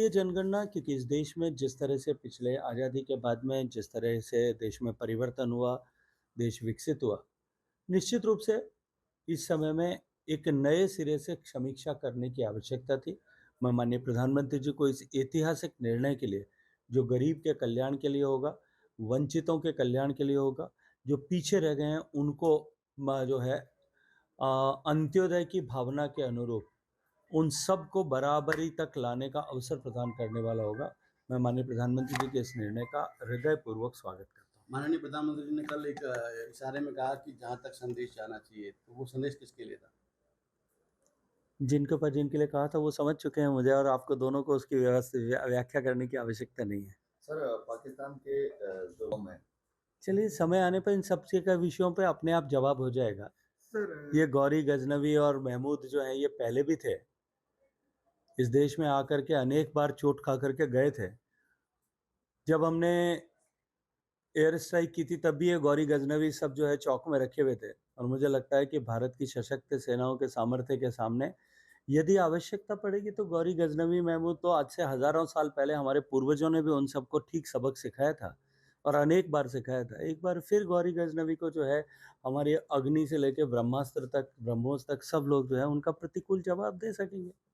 लिए जनगणना क्योंकि इस देश में जिस तरह से पिछले आज़ादी के बाद में जिस तरह से देश में परिवर्तन हुआ, देश विकसित हुआ, निश्चित रूप से इस समय में एक नए सिरे से समीक्षा करने की आवश्यकता थी। मैं माननीय प्रधानमंत्री जी को इस ऐतिहासिक निर्णय के लिए, जो गरीब के कल्याण के लिए होगा, वंचितों के कल्याण के लिए होगा, जो पीछे रह गए हैं उनको जो है अंत्योदय की भावना के अनुरूप उन सबको बराबरी तक लाने का अवसर प्रदान करने वाला होगा। मैं माननीय प्रधानमंत्री जी के इस निर्णय का हृदयपूर्वक स्वागत करता हूँ। माननीय प्रधानमंत्री जी ने कल एक इशारे में कहा कि जहाँ तक संदेश जाना चाहिए, तो वो संदेश किसके लिए था? जिनके लिए कहा था वो समझ चुके हैं मुझे और आपको दोनों को उसकी व्याख्या करने की आवश्यकता नहीं है। सर, पाकिस्तान के जो में चलिए समय आने पर इन सब के का विषयों पे अपने आप जवाब हो जाएगा। सर ये गौरी गजनवी और महमूद जो हैं ये पहले भी थे। इस देश में आकर के अनेक बार चोट खा करके गए थे। जब हमने एयर स्ट्राइक की थी तब भी ये गौरी गजनवी सब जो है चौक में रखे हुए थे और मुझे लगता है कि भारत की सशक्त सेनाओं के सामर्थ्य के सामने यदि आवश्यकता पड़ेगी तो गौरी गजनवी महमूद तो आज से हजारों साल पहले हमारे पूर्वजों ने भी उन सबको ठीक सबक सिखाया था और अनेक बार सिखाया था। एक बार फिर गौरी गजनवी को जो है हमारे अग्नि से लेकर ब्रह्मास्त्र तक ब्रह्मोस तक सब लोग जो है उनका प्रतिकूल जवाब दे सकेंगे।